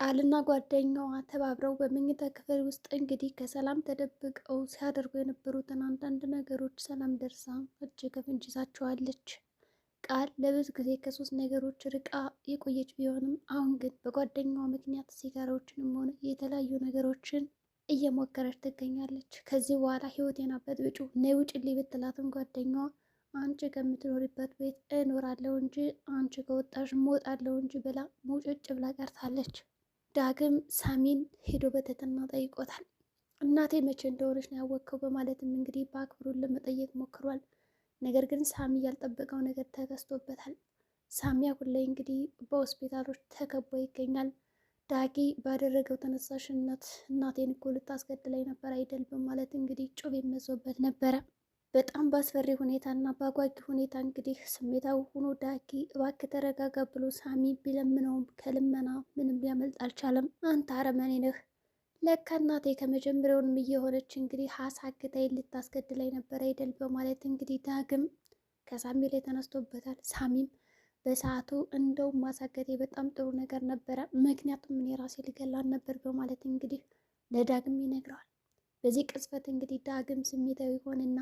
ቃልና ጓደኛዋ ተባብረው በመኝታ ክፍል ውስጥ እንግዲህ ከሰላም ተደብቀው ሲያደርጉ የነበሩትን አንዳንድ ነገሮች ሰላም ደርሳ እጅ ከፍንጅ ይዛቸዋለች። ቃል ለብዙ ጊዜ ከሶስት ነገሮች ርቃ የቆየች ቢሆንም አሁን ግን በጓደኛዋ ምክንያት ሲጋራዎችንም ሆነ የተለያዩ ነገሮችን እየሞከረች ትገኛለች። ከዚህ በኋላ ህይወቴን አበጥብጩ ነይ ውጭልኝ ብትላትም ጓደኛዋ አንቺ ከምትኖሪበት ቤት እኖራለሁ እንጂ አንቺ ከወጣሽ እወጣለሁ እንጂ ብላ ሙጭጭ ብላ ቀርታለች። ዳግም ሳሚን ሄዶ በትህትና ጠይቆታል። እናቴ መቼ እንደሆነች ነው ያወቅከው? በማለትም እንግዲህ በአክብሮት ለመጠየቅ ሞክሯል። ነገር ግን ሳሚ ያልጠበቀው ነገር ተከስቶበታል። ሳሚ አሁን ላይ እንግዲህ በሆስፒታሎች ተከቦ ይገኛል። ዳጊ ባደረገው ተነሳሽነት እናቴን እኮ ልታስገድለኝ ነበር አይደል? በማለት እንግዲህ ጩቤ መዞበት ነበረ። በጣም በአስፈሪ ሁኔታ እና በአጓጊ ሁኔታ እንግዲህ ስሜታዊ ሆኖ ዳጊ እባክህ ተረጋጋ ብሎ ሳሚ ቢለምነውም ከልመና ምንም ሊያመልጥ አልቻለም። አንተ አረመኔ ነህ፣ ለካ እናቴ ከመጀመሪያውንም እየሆነች እንግዲህ አሳግታኝ ልታስገድለኝ ነበር አይደል? በማለት እንግዲህ ዳግም ከሳሚ ላይ ተነስቶበታል። ሳሚም በሰዓቱ እንደውም ማሳገቴ በጣም ጥሩ ነገር ነበረ፣ ምክንያቱም እኔ ራሴ ልገላን ነበር በማለት እንግዲህ ለዳግም ይነግረዋል። በዚህ ቅጽበት እንግዲህ ዳግም ስሜታዊ ሆንና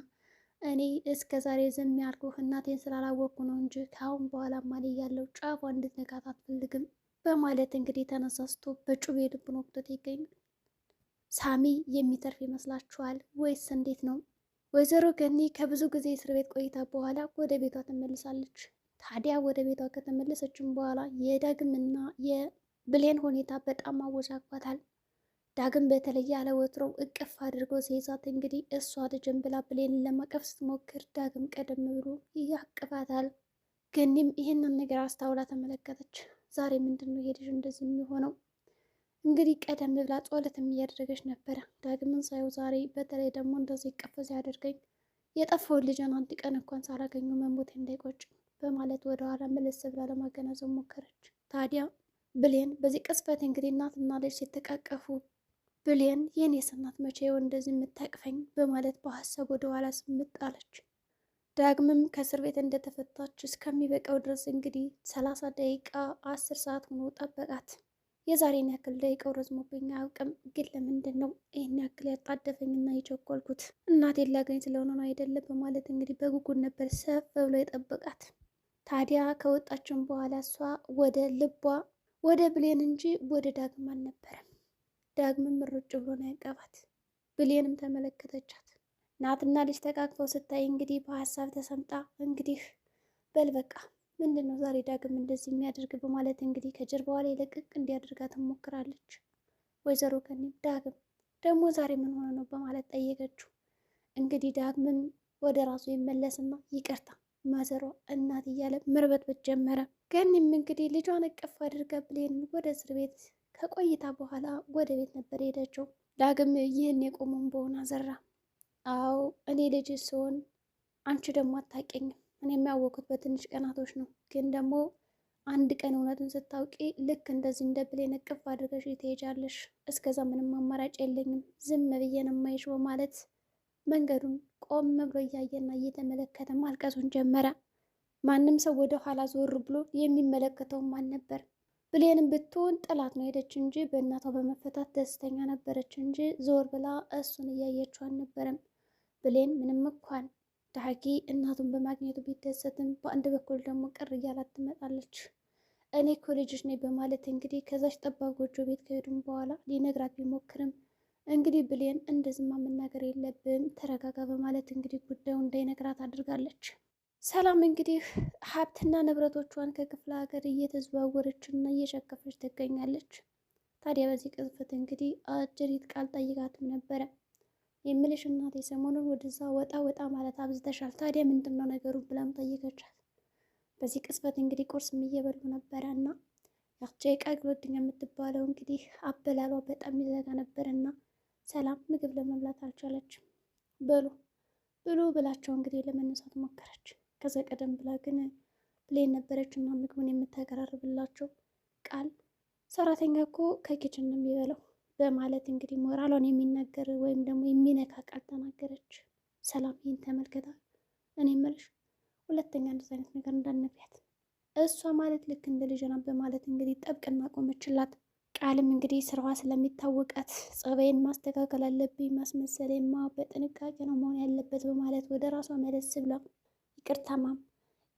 እኔ እስከ ዛሬ ዝም ያልኩህ እናቴን ስላላወቅኩ ነው እንጂ ከአሁን በኋላ ማን ያለው ጫፏ እንድትነካት አትፈልግም በማለት እንግዲህ ተነሳስቶ በጩቤ ልቡን ወቅቶት ይገኛል። ሳሚ የሚተርፍ ይመስላችኋል ወይስ እንዴት ነው? ወይዘሮ ገኒ ከብዙ ጊዜ እስር ቤት ቆይታ በኋላ ወደ ቤቷ ትመልሳለች። ታዲያ ወደ ቤቷ ከተመለሰችም በኋላ የዳግምና የብሌን ሁኔታ በጣም አወዛግቧታል። ዳግም በተለየ ያለ ወትሮው እቅፍ አድርጎ ሲይዛት እንግዲህ እሷ ልጅን ብላ ብሌንን ለማቀፍ ስትሞክር ዳግም ቀደም ብሎ ያቅፋታል። ገኒም ይህንን ነገር አስታውላ ተመለከተች። ዛሬ ምንድን ነው ይሄ ልጅ እንደዚህ የሚሆነው? እንግዲህ ቀደም ብላ ጸሎትም እያደረገች ነበረ። ዳግምን ሳየው ዛሬ በተለይ ደግሞ እንደዚህ እቅፍ ሲያደርገኝ የጠፋውን ልጅን አንድ ቀን እንኳን ሳላገኙ መሞቴ እንዳይቆጭ በማለት ወደኋላ መለስ ብላ ለማገናዘብ ሞከረች። ታዲያ ብሌን በዚህ ቅጽበት እንግዲህ እናትና ልጅ ሲተቃቀፉ ብሌን የኔስ እናት መቼ ይሆን እንደዚህ የምታቅፈኝ በማለት በሀሳብ ወደ ኋላ ስምጥ አለች። ዳግምም ከእስር ቤት እንደተፈታች እስከሚበቃው ድረስ እንግዲህ 30 ደቂቃ 10 ሰዓት ሆኖ ጠበቃት። የዛሬን ያክል ደቂቃው ረዝሞብኝ አያውቅም፣ ግን ለምንድን ነው ይህን ያክል ያጣደፈኝና የቸኮልኩት? እናቴን ላገኝ ስለሆነ ነው አይደለም? በማለት እንግዲህ በጉጉት ነበር ሰፍ ብሎ የጠበቃት። ታዲያ ከወጣችን በኋላ እሷ ወደ ልቧ ወደ ብሌን እንጂ ወደ ዳግም አልነበረም። ዳግምም ሩጭ ብሎ ነው ያቀፋት። ብሌንም ተመለከተቻት። እናትና ልጅ ተቃቅፈው ስታይ እንግዲህ በሀሳብ ተሰምጣ እንግዲህ በል በቃ ምንድን ነው ዛሬ ዳግም እንደዚህ የሚያደርግ በማለት እንግዲህ ከጀርባዋ ላይ ለቅቅ እንዲያደርጋ ትሞክራለች። ወይዘሮ ገኒም ዳግም ደግሞ ዛሬ ምን ሆነ ነው በማለት ጠየቀችው። እንግዲህ ዳግምም ወደ ራሱ ይመለስና ይቅርታ ማዘሯ እናት እያለ መርበትበት ጀመረ። ገኒም እንግዲህ ልጇን እቅፍ አድርጋ ብሌንን ወደ እስር ቤት ከቆይታ በኋላ ወደ ቤት ነበር ሄደችው። ዳግም ይህን የቆመውን በሆነ አዘራ። አዎ እኔ ልጅ ስሆን አንቺ ደግሞ አታውቂኝም። እኔ የሚያወቁት በትንሽ ቀናቶች ነው። ግን ደግሞ አንድ ቀን እውነቱን ስታውቂ ልክ እንደዚህ እንደ ብሌን እቅፍ አድርገሽ ትሄጃለሽ። እስከዛ ምንም አማራጭ የለኝም፣ ዝም ብዬ ነው የማይሽ በማለት መንገዱን ቆም ብሎ እያየና እየተመለከተ ማልቀሱን ጀመረ። ማንም ሰው ወደ ኋላ ዞር ብሎ የሚመለከተውም አልነበር። ብሌንም ብትሆን ጥላት ነው ሄደች እንጂ በእናቷ በመፈታት ደስተኛ ነበረች እንጂ ዞር ብላ እሱን እያየችው አልነበረም። ብሌን ምንም እንኳን ዳጊ እናቱን በማግኘቱ ቢደሰትም በአንድ በኩል ደግሞ ቅር እያላት ትመጣለች። እኔ እኮ ልጅሽ ነኝ በማለት እንግዲህ ከዛች ጠባብ ጎጆ ቤት ከሄዱም በኋላ ሊነግራት ቢሞክርም እንግዲህ ብሌን እንደዝማ መናገር የለብም ተረጋጋ በማለት እንግዲህ ጉዳዩ እንዳይነግራት አድርጋለች። ሰላም እንግዲህ ሀብትና ንብረቶቿን ከክፍለ ሀገር እየተዘዋወረች እና እየሸከፈች ትገኛለች። ታዲያ በዚህ ቅጽበት እንግዲህ አጀሪት ቃል ጠይቃትም ነበረ። የምልሽ እናቴ ሰሞኑን ወደዛ ወጣ ወጣ ማለት አብዝተሻል፣ ታዲያ ምንድን ነው ነገሩ ብላም ጠይቀቻት። በዚህ ቅጽበት እንግዲህ ቁርስም እየበሉ ነበረ እና ያቺ የቃል ጓደኛ የምትባለው እንግዲህ አበላሏ በጣም ይዘጋ ነበር እና ሰላም ምግብ ለመብላት አልቻለችም። በሉ ብሉ ብላቸው እንግዲህ ለመነሳት ሞከረች። ከዛ ቀደም ብላ ግን ብሌን ነበረች እና ምግቡን የምታቀራርብላቸው። ቃል ሰራተኛ እኮ ከኪችን ነው የሚበላው በማለት እንግዲህ ሞራሏን የሚናገር ወይም ደግሞ የሚነካ ቃል ተናገረች። ሰላም ይህን ተመልከታ እኔ የምልሽ ሁለተኛ እንደዚህ አይነት ነገር እንዳትነግሪያት፣ እሷ ማለት ልክ እንደ ልጅ ናት በማለት እንግዲህ ጠብቅና ቆመችላት። ቃልም እንግዲህ ስራዋ ስለሚታወቃት ጸባይን ማስተካከል አለብኝ፣ ማስመሰሌማ በጥንቃቄ ነው መሆን ያለበት በማለት ወደ ራሷ መለስ ብላ ይቅርታ ማም፣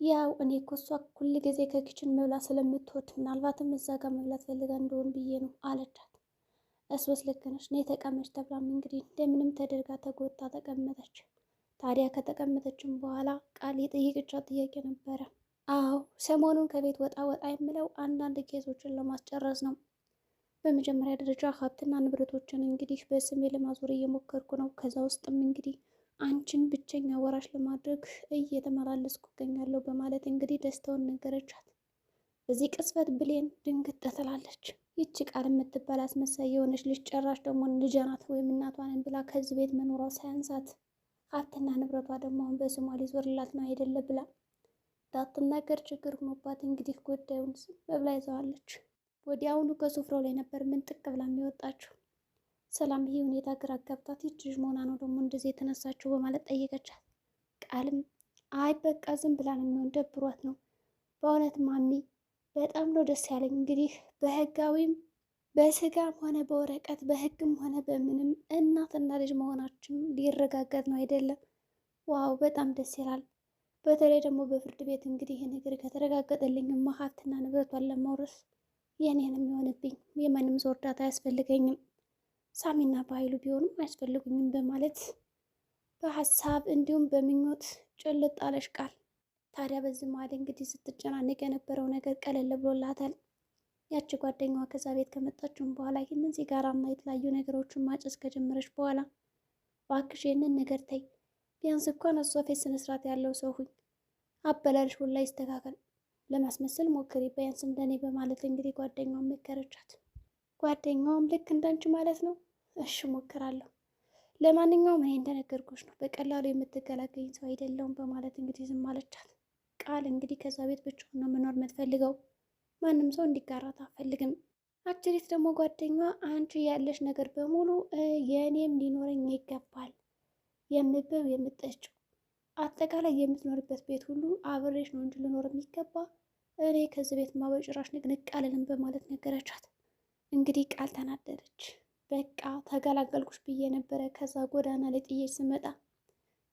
ያው እኔ እኮ እሷ ሁል ጊዜ ከኪችን መብላት ስለምትወድ ምናልባትም እዛ ጋር መብላት ፈልጋ እንደሆን ብዬ ነው አለቻት። እሱስ ልክ ነሽ፣ እኔ ተቀመጭ ተብላም እንግዲህ እንደምንም ተደርጋ ተጎታ ተቀመጠች። ታዲያ ከተቀመጠችም በኋላ ቃል የጠየቀቻት ጥያቄ ነበረ። አዎ ሰሞኑን ከቤት ወጣ ወጣ የምለው አንዳንድ ኬሶችን ለማስጨረስ ነው። በመጀመሪያ ደረጃ ሀብትና ንብረቶችን እንግዲህ በስሜ ለማዞር እየሞከርኩ ነው። ከዛ ውስጥም እንግዲህ አንቺን ብቸኛ ወራሽ ለማድረግ እየተመላለስኩ እገኛለሁ በማለት እንግዲህ ደስታውን ነገረቻት። በዚህ ቅጽበት ብሌን ድንግጥ ትላለች። ይቺ ቃል የምትባል አስመሳይ የሆነች ልጅ ጭራሽ ደግሞ ልጇ ናት ወይም እናቷንን ብላ ከዚህ ቤት መኖሯ ሳያንሳት ሀብትና ንብረቷ ደግሞ አሁን በስሟ ሊዞርላት ነው አይደለ ብላ እንዳትናገር ችግር ሆኖባት እንግዲህ ጉዳዩን ዝም ብላ ይዘዋለች። ወዲያውኑ ከሱፍራው ላይ ነበር ምንጥቅ ብላ የሚወጣችው። ሰላም ይህ ሁኔታ ግራ አጋብታት ይች ልጅ መሆኗ ነው ደግሞ እንደዚህ የተነሳችው በማለት ጠየቀቻት። ቃልም አይ በቃ ዝም ብላ ነው የሚሆን ደብሯት ነው። በእውነት ማሚ በጣም ነው ደስ ያለኝ። እንግዲህ በህጋዊም በስጋም ሆነ በወረቀት በህግም ሆነ በምንም እናትና ልጅ መሆናችን ሊረጋገጥ ነው አይደለም? ዋው በጣም ደስ ይላል። በተለይ ደግሞ በፍርድ ቤት እንግዲህ ይህ ነገር ከተረጋገጠልኝማ ሀብትና ንብረቷን ለመውረስ የኔን የሚሆንብኝ የማንም ሰው እርዳታ አያስፈልገኝም፣ ሳሚና በኃይሉ ቢሆኑም አያስፈልጉኝም በማለት በሀሳብ እንዲሁም በምኞት ጭልጥ አለች ቃል። ታዲያ በዚህ መሀል እንግዲህ ስትጨናነቅ የነበረው ነገር ቀለል ብሎላታል። ያቺ ጓደኛዋ ከዛ ቤት ከመጣችም በኋላ ይህንን ሲጋራና የተለያዩ ነገሮችን ማጨስ ከጀመረች በኋላ እባክሽ ይህንን ነገር ተይ፣ ቢያንስ እንኳን እሷ ፊት ስነስርዓት ያለው ሰው ሁኝ፣ አበላልሽ ሁላ ይስተካከል፣ ለማስመሰል ሞክሪ ቢያንስ እንደኔ በማለት እንግዲህ ጓደኛዋን መከረቻት። ጓደኛዋም ልክ እንዳንቺ ማለት ነው፣ እሺ ሞክራለሁ፣ ለማንኛውም እኔ እንደነገርኩሽ ነው በቀላሉ የምትገላገኝ ሰው አይደለውም በማለት እንግዲህ ዝም አለቻት። ቃል እንግዲህ ከዛ ቤት ብቻዋን ነው መኖር የምትፈልገው፣ ማንም ሰው እንዲጋራት አትፈልግም። አጭሪት ደግሞ ጓደኛዋ አንቺ ያለሽ ነገር በሙሉ የእኔም ሊኖረኝ ይገባል፣ የምበው የምጠጭው አጠቃላይ የምትኖርበት ቤት ሁሉ አብሬሽ ነው እንጂ ልኖር የሚገባ እኔ ከዚህ ቤት በጭራሽ ንቅንቅ አልልም በማለት ነገረቻት። እንግዲህ ቃል ተናደደች። በቃ ተገላገልኩሽ ብዬ ነበረ ከዛ ጎዳና ላይ ጥዬሽ ስመጣ፣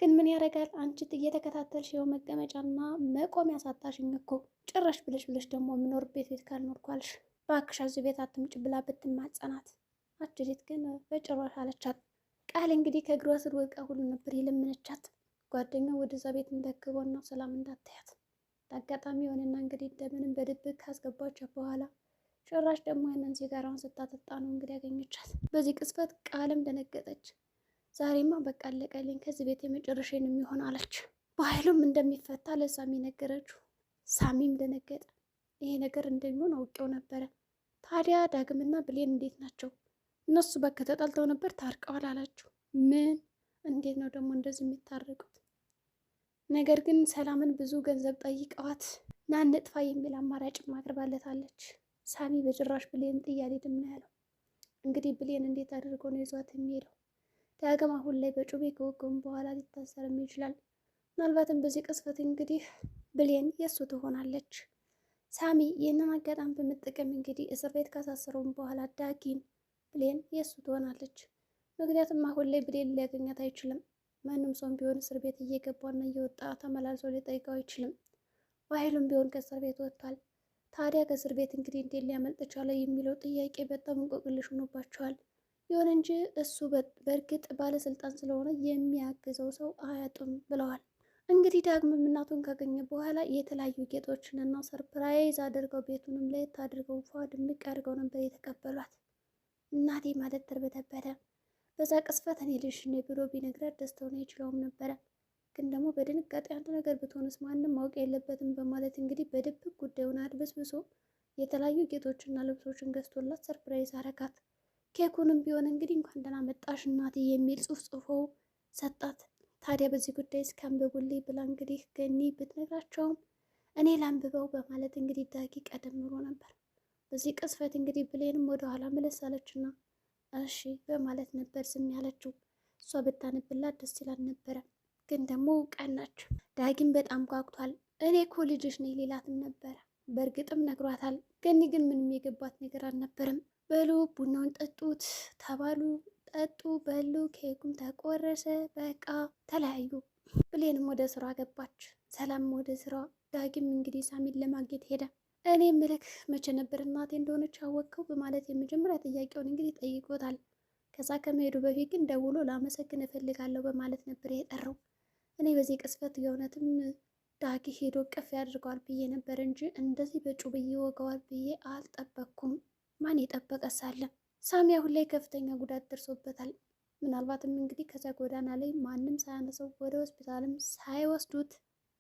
ግን ምን ያደርጋል አንቺ እየተከታተልሽ ይኸው መቀመጫና መቆሚያ ሳጣሽኝ እኮ፣ ጭራሽ ብለሽ ደግሞ የምኖርበት ቤት ካልኖርኩ አልሽ፣ እባክሽ እዚህ ቤት አትምጭ ብላ ብትማጸናት፣ አጭሪት ግን በጭራሽ አለቻት። ቃል እንግዲህ ከእግሯ ስር ወድቃ ሁሉ ነበር የለመነቻት ጓደኛው ወደዛ ቤት እንዳትገባና ሰላም እንዳታያት። አጋጣሚ የሆነና እንግዲህ እንደምንም በድብቅ ካስገባቻት በኋላ ጭራሽ ደግሞ ያንን ሲጋራውን ስታጠጣ ነው እንግዲህ ያገኘቻት። በዚህ ቅጽበት ቃልም ደነገጠች። ዛሬማ በቃ አለቀልኝ፣ ከዚህ ቤት የመጨረሻዬን የሚሆን አለች። በኃይሉም እንደሚፈታ ለሳሚ ነገረችው። ሳሚም ደነገጠ። ይሄ ነገር እንደሚሆን አውቄው ነበረ። ታዲያ ዳግምና ብሌን እንዴት ናቸው? እነሱ በቃ ተጣልተው ነበር ታርቀዋል አላችሁ። ምን? እንዴት ነው ደግሞ እንደዚህ የሚታረቁት? ነገር ግን ሰላምን ብዙ ገንዘብ ጠይቀዋት ና እንጥፋ የሚል አማራጭ ማቅርባለታለች። ሳሚ በጭራሽ ብሌን ጥዬ አልሄድም ነው ያለው። እንግዲህ ብሌን እንዴት አድርጎ ነው ይዟት የሚሄደው? ዳግም አሁን ላይ በጩቤ ከወገሙ በኋላ ሊታሰርም ይችላል። ምናልባትም በዚህ ቅስፈት እንግዲህ ብሌን የእሱ ትሆናለች። ሳሚ ይህንን አጋጣሚ በመጠቀም እንግዲህ እስር ቤት ካሳሰረውም በኋላ ዳጊን ብሌን የእሱ ትሆናለች። ምክንያቱም አሁን ላይ ብሌን ሊያገኛት አይችልም። ማንም ሰውም ቢሆን እስር ቤት እየገባና እየወጣ ተመላልሶ ሊጠይቀው አይችልም። በኃይሉም ቢሆን ከእስር ቤት ወጥቷል። ታዲያ ከእስር ቤት እንግዲህ እንዴት ሊያመልጥ ቻለ የሚለው ጥያቄ በጣም እንቆቅልሽ ሆኖባቸዋል። ይሁን እንጂ እሱ በእርግጥ ባለስልጣን ስለሆነ የሚያግዘው ሰው አያጡም ብለዋል። እንግዲህ ዳግምም እናቱን ካገኘ በኋላ የተለያዩ ጌጦችንና ሰርፕራይዝ አድርገው ቤቱንም ለየት አድርገው ፏ ድምቅ አድርገው ነበር የተቀበሏት። እናቴ ማለት ተርበተበተ። በዛ ቅስፈት እኔ ልጅ ነኝ ብሎ ቢነግራት ደስታውን አይችለውም ነበረ። ግን ደግሞ በድንጋጤ አንድ ነገር ብትሆንስ ማንም ማወቅ የለበትም በማለት እንግዲህ በድብቅ ጉዳዩን አድበስብሶ የተለያዩ ጌጦችና ልብሶችን ገዝቶላት ሰርፕራይዝ አረጋት። ኬኩንም ቢሆን እንግዲህ እንኳን ደህና መጣሽ እናቴ የሚል ጽሑፍ ጽፎ ሰጣት። ታዲያ በዚህ ጉዳይ እስኪ አንብቡልኝ ብላ እንግዲህ ገኒ ብትነግራቸውም እኔ ላንብበው በማለት እንግዲህ ዳጊ ቀደም ብሎ ነበር። በዚህ ቅስፈት እንግዲህ ብሌንም ወደኋላ መለስ አለችና እሺ በማለት ነበር ዝም ያለችው። እሷ ብታነብላት ደስ ይላል ነበረ፣ ግን ደግሞ ቀናች። ዳጊም በጣም ጓጉቷል። እኔ እኮ ልጅሽ ነኝ ሌላትም ነበረ። በእርግጥም ነግሯታል። ገኒ ግን ምንም የገባት ነገር አልነበረም። በሉ ቡናውን ጠጡት ተባሉ፣ ጠጡ በሉ፣ ኬኩም ተቆረሰ። በቃ ተለያዩ። ብሌንም ወደ ስራ ገባች፣ ሰላም ወደ ስራ። ዳጊም እንግዲህ ሳሚን ለማግኘት ሄደ። እኔ ምልክ መቼ ነበር እናቴ እንደሆነች አወቅከው? በማለት የመጀመሪያ ጥያቄውን እንግዲህ ጠይቆታል። ከዛ ከመሄዱ በፊት ግን ደውሎ ላመሰግን እፈልጋለሁ በማለት ነበር የጠራው። እኔ በዚህ ቅስፈት የእውነትም ዳጊ ሄዶ ቅፍ ያድርገዋል ብዬ ነበር እንጂ እንደዚህ በጩቤ ይወገዋል ብዬ አልጠበቅኩም። ማን የጠበቀ ሳለ። ሳሚ አሁን ላይ ከፍተኛ ጉዳት ደርሶበታል። ምናልባትም እንግዲህ ከዛ ጎዳና ላይ ማንም ሳያነሰው ወደ ሆስፒታልም ሳይወስዱት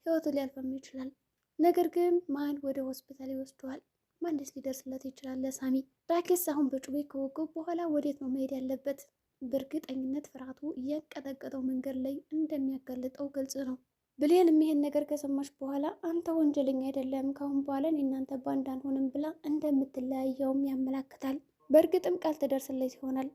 ህይወቱ ሊያልፈም ይችላል። ነገር ግን ማን ወደ ሆስፒታል ይወስደዋል? ማንስ ሊደርስለት ይችላል? ለሳሚ ዳኬስ አሁን በጩቤ ከወገው በኋላ ወዴት ነው መሄድ ያለበት? በእርግጠኝነት ፍርሃቱ እያንቀጠቀጠው መንገድ ላይ እንደሚያጋልጠው ግልጽ ነው። ብሌንም ይሄን ነገር ከሰማች በኋላ አንተ ወንጀለኛ አይደለም፣ ካሁን በኋላ እናንተ ባንድ አንሆንም ብላ እንደምትለያየውም ያመላክታል። በእርግጥም ቃል ትደርስለት ይሆናል።